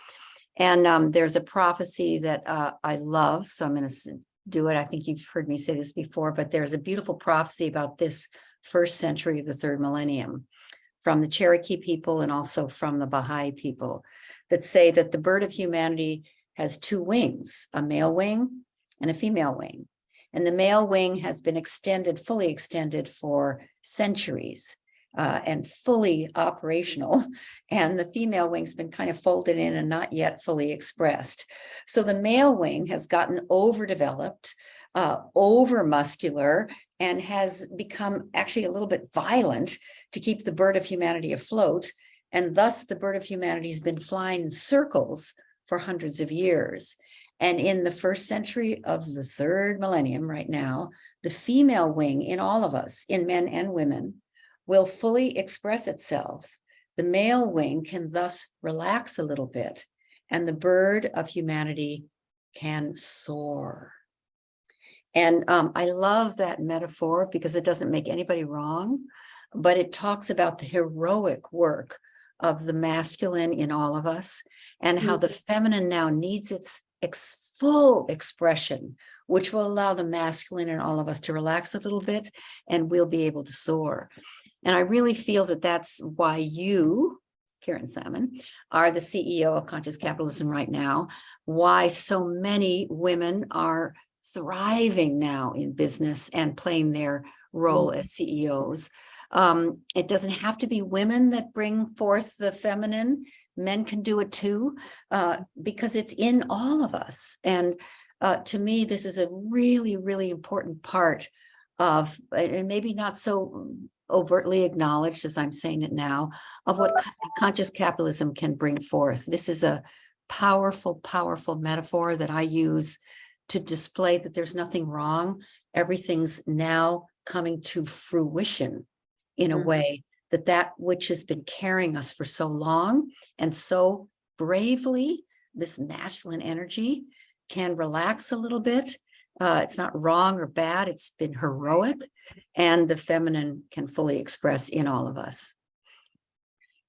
And there's a prophecy that I love, so I'm going to do it. I think you've heard me say this before, but there's a beautiful prophecy about this first century of the third millennium from the Cherokee people and also from the Baha'i people, that say that the bird of humanity has two wings, a male wing and a female wing. And the male wing has been fully extended for centuries and fully operational. And the female wing's been kind of folded in and not yet fully expressed. So the male wing has gotten overdeveloped, over muscular, and has become actually a little bit violent to keep the bird of humanity afloat. And thus the bird of humanity has been flying in circles for hundreds of years. And in the first century of the third millennium right now, the female wing in all of us, in men and women, will fully express itself. The male wing can thus relax a little bit, and the bird of humanity can soar. And I love that metaphor because it doesn't make anybody wrong, but it talks about the heroic work of the masculine in all of us, and how the feminine now needs its full expression, which will allow the masculine in all of us to relax a little bit, and we'll be able to soar. And I really feel that that's why you, Karen Sammon, are the CEO of Conscious Capitalism right now, why so many women are thriving now in business and playing their role as CEOs. It doesn't have to be women that bring forth the feminine. Men can do it too, because it's in all of us. And to me, this is a really, really important part of, and maybe not so overtly acknowledged as I'm saying it now, of what conscious capitalism can bring forth. This is a powerful, powerful metaphor that I use to display that there's nothing wrong. Everything's now coming to fruition in a way that which has been carrying us for so long and so bravely, this masculine energy, can relax a little bit. It's not wrong or bad. It's been heroic, and the feminine can fully express in all of us.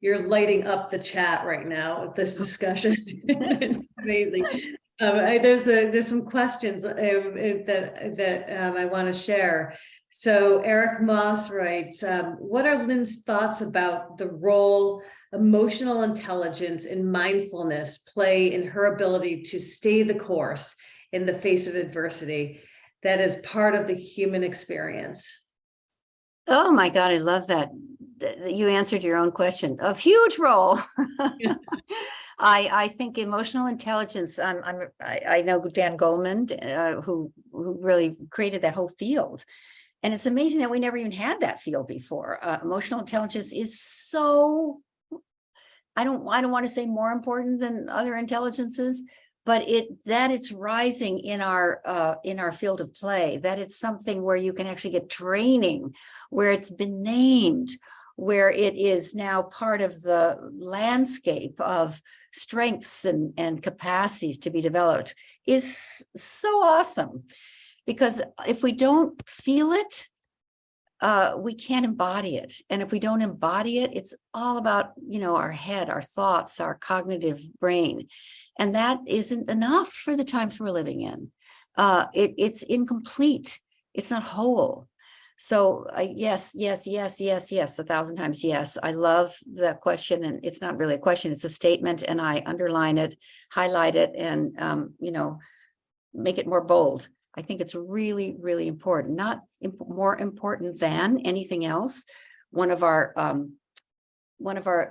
You're lighting up the chat right now with this discussion. It's amazing. There's some questions that I want to share. So Eric Moss writes, what are Lynne's thoughts about the role emotional intelligence and mindfulness play in her ability to stay the course in the face of adversity that is part of the human experience? Oh my God, I love that. You answered your own question. A huge role. I think emotional intelligence. I know Dan Goleman, who really created that whole field, and it's amazing that we never even had that field before. Emotional intelligence is so. I don't want to say more important than other intelligences, but it's rising in our field of play, that it's something where you can actually get training, where it's been named, where it is now part of the landscape of strengths and capacities to be developed, is so awesome. Because if we don't feel it, we can't embody it. And if we don't embody it, it's all about, our head, our thoughts, our cognitive brain. And that isn't enough for the times we're living in. It's incomplete. It's not whole. So yes, 1,000 times yes. I love the question, and it's not really a question, it's a statement, and I underline it, highlight it, and make it more bold. I think it's really, really important, not more important than anything else. One of our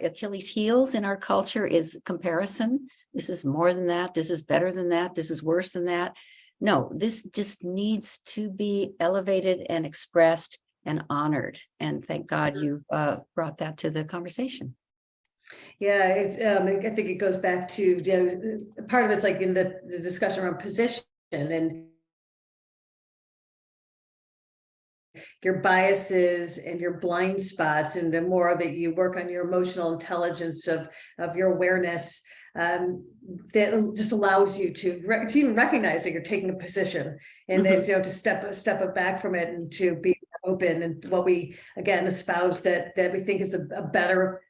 Achilles heels in our culture is comparison. This is more than that. This is better than that. This is worse than that. No, this just needs to be elevated and expressed and honored. And thank God you brought that to the conversation. Yeah, I think it goes back to, part of it's like in the discussion around position and your biases and your blind spots, and the more that you work on your emotional intelligence of your awareness, that just allows you to even recognize that you're taking a position, and then to step back from it and to be open. And what we again espouse that we think is a better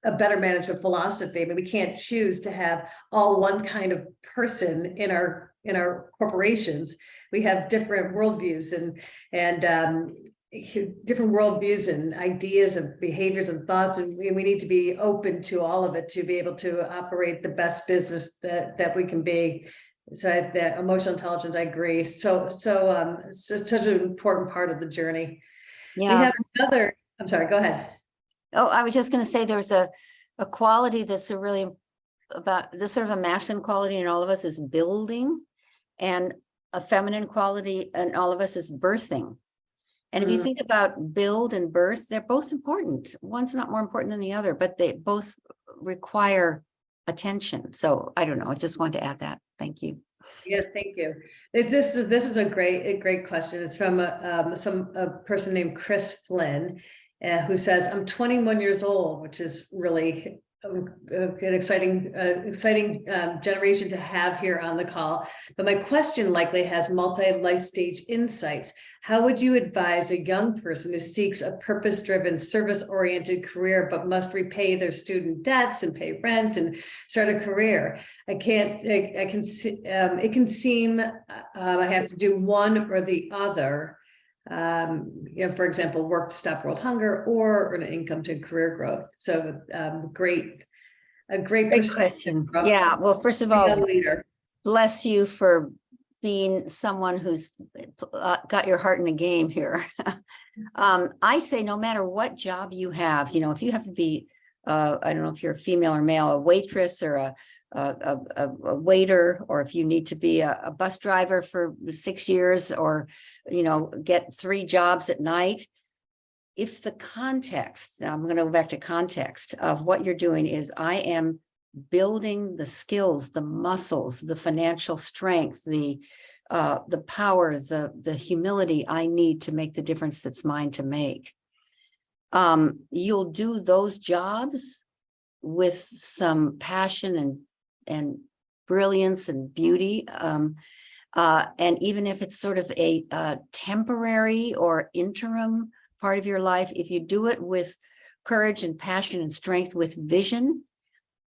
management philosophy. I mean, we can't choose to have all one kind of person in our corporations. We have different worldviews and different worldviews and ideas and behaviors and thoughts, and we need to be open to all of it to be able to operate the best business that we can be. So that emotional intelligence, I agree. So such an important part of the journey. Yeah. We have another. I'm sorry. Go ahead. Oh, I was just going to say there's a quality that's really about this sort of a masculine quality in all of us is building, and a feminine quality in all of us is birthing. And if you think about build and birth, they're both important. One's not more important than the other, but they both require attention. So I don't know. I just wanted to add that. Thank you. Yeah, thank you. This is a great question. It's from a person named Chris Flynn, who says, "I'm 21 years old," which is really an exciting generation to have here on the call. But my question likely has multi-life stage insights. How would you advise a young person who seeks a purpose-driven, service-oriented career, but must repay their student debts and pay rent and start a career? It can seem I have to do one or the other. For example, work to stop world hunger or earn an income to career growth. So a great question. Yeah. Well, first of all, bless you for being someone who's got your heart in the game here. I say no matter what job you have, if you have to be, I don't know if you're a female or male, a waitress or a waiter, or if you need to be a bus driver for 6 years, or get 3 jobs at night. If the context, I'm going to go back to context of what you're doing is, I am building the skills, the muscles, the financial strength, the power, the humility I need to make the difference that's mine to make. You'll do those jobs with some passion and brilliance and beauty. And even if it's sort of a temporary or interim part of your life, if you do it with courage and passion and strength, with vision,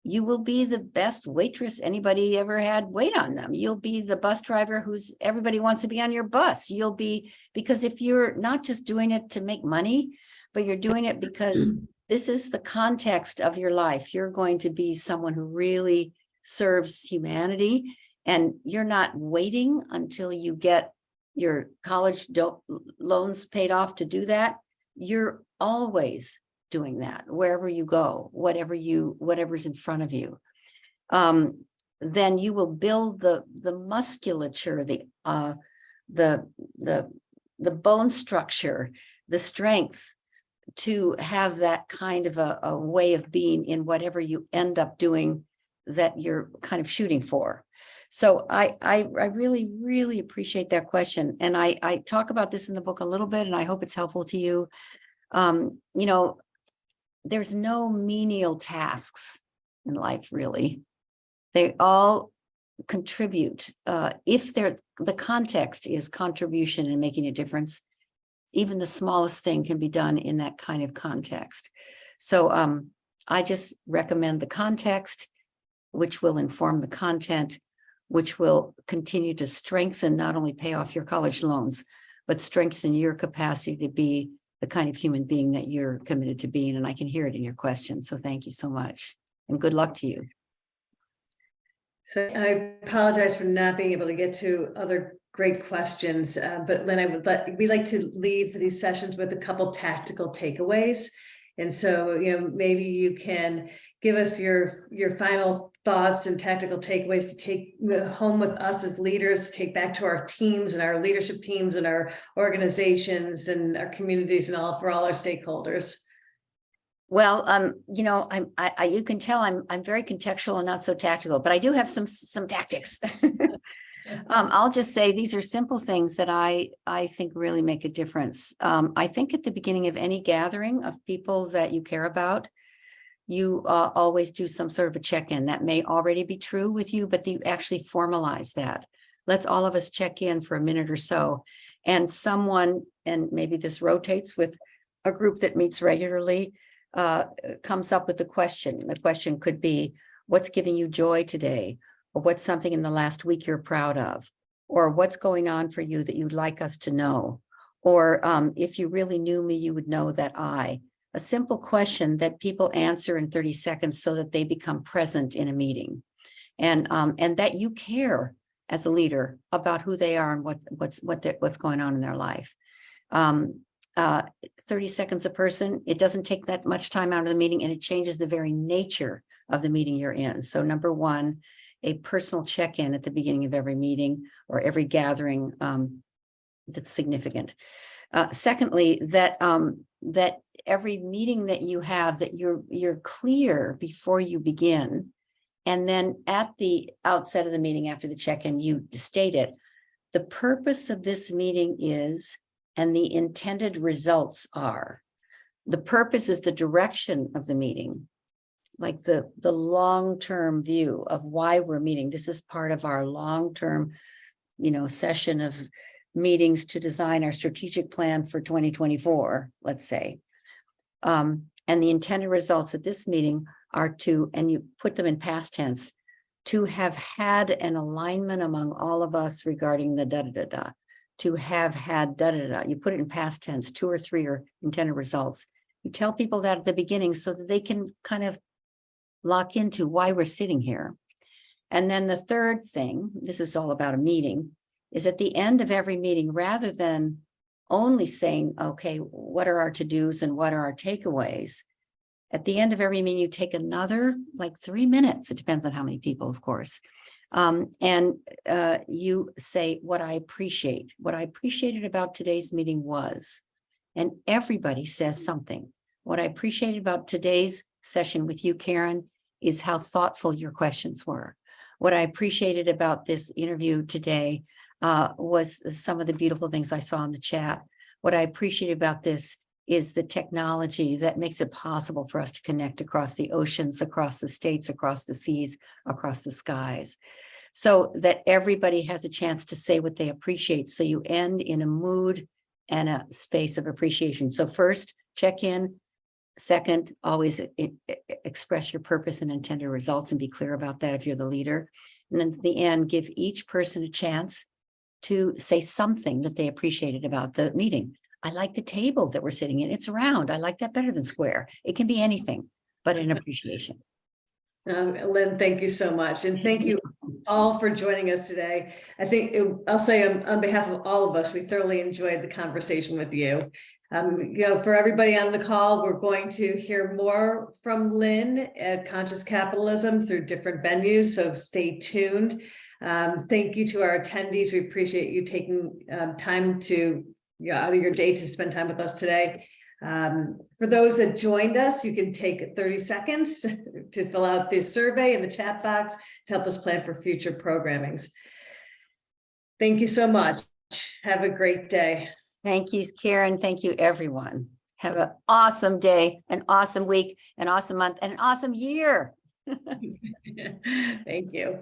you will be the best waitress anybody ever had wait on them. You'll be the bus driver who's everybody wants to be on your bus. You'll be, because if you're not just doing it to make money, but you're doing it because this is the context of your life, you're going to be someone who really serves humanity, and you're not waiting until you get your college loans paid off to do that. You're always doing that wherever you go, whatever's in front of you. Then you will build the musculature, the bone structure, the strength to have that kind of a way of being in whatever you end up doing that you're kind of shooting for. So I really, really appreciate that question. And I talk about this in the book a little bit, and I hope it's helpful to you. There's no menial tasks in life, really. They all contribute. If the context is contribution and making a difference, even the smallest thing can be done in that kind of context. So I just recommend the context, which will inform the content, which will continue to strengthen, not only pay off your college loans, but strengthen your capacity to be the kind of human being that you're committed to being. And I can hear it in your question. So thank you so much. And good luck to you. So I apologize for not being able to get to other great questions, but Lynne, we like to leave these sessions with a couple tactical takeaways. And so, maybe you can give us your final thoughts and tactical takeaways to take home with us as leaders, to take back to our teams and our leadership teams and our organizations and our communities and for all our stakeholders. Well, you can tell I'm very contextual and not so tactical, but I do have some tactics. I'll just say these are simple things that I think really make a difference. I think at the beginning of any gathering of people that you care about, you always do some sort of a check-in. That may already be true with you, but you actually formalize that. Let's all of us check in for a minute or so. And someone, and maybe this rotates with a group that meets regularly, comes up with a question. The question could be, what's giving you joy today? Or what's something in the last week you're proud of? Or what's going on for you that you'd like us to know? Or if you really knew me, you would know that a simple question that people answer in 30 seconds so that they become present in a meeting. And that you care as a leader about who they are and what's going on in their life. 30 seconds a person, it doesn't take that much time out of the meeting, and it changes the very nature of the meeting you're in. So number one, a personal check-in at the beginning of every meeting or every gathering that's significant. Secondly, that every meeting that you have, that you're clear before you begin, and then at the outset of the meeting after the check-in, you state it. The purpose of this meeting is, and the intended results are. The purpose is the direction of the meeting, like the long-term view of why we're meeting. This is part of our long-term, session of meetings to design our strategic plan for 2024, let's say. And the intended results at this meeting are to, and you put them in past tense, to have had an alignment among all of us regarding the da-da-da-da, to have had da-da-da-da. You put it in past tense, 2 or 3 are intended results. You tell people that at the beginning so that they can kind of lock into why we're sitting here. And then the third thing, this is all about a meeting, is at the end of every meeting, rather than only saying, okay, what are our to-dos and what are our takeaways? At the end of every meeting, you take another 3 minutes. It depends on how many people, of course. And you say, what I appreciate. What I appreciated about today's meeting was, and everybody says something. What I appreciated about today's session with you, Karen, is how thoughtful your questions were. What I appreciated about this interview today was some of the beautiful things I saw in the chat. What I appreciated about this is the technology that makes it possible for us to connect across the oceans, across the states, across the seas, across the skies, so that everybody has a chance to say what they appreciate. So you end in a mood and a space of appreciation. So first, check in. Second, always express your purpose and intended results and be clear about that if you're the leader. And then at the end, give each person a chance to say something that they appreciated about the meeting. I like the table that we're sitting in. It's round. I like that better than square. It can be anything, but an appreciation. Lynn, thank you so much. And thank you all for joining us today. I think I'll say on behalf of all of us, we thoroughly enjoyed the conversation with you. For everybody on the call, we're going to hear more from Lynn at Conscious Capitalism through different venues, so stay tuned. Thank you to our attendees. We appreciate you taking time out of your day to spend time with us today. For those that joined us, you can take 30 seconds to fill out the survey in the chat box to help us plan for future programmings. Thank you so much. Have a great day. Thank you, Karen. Thank you, everyone. Have an awesome day, an awesome week, an awesome month, and an awesome year. Thank you.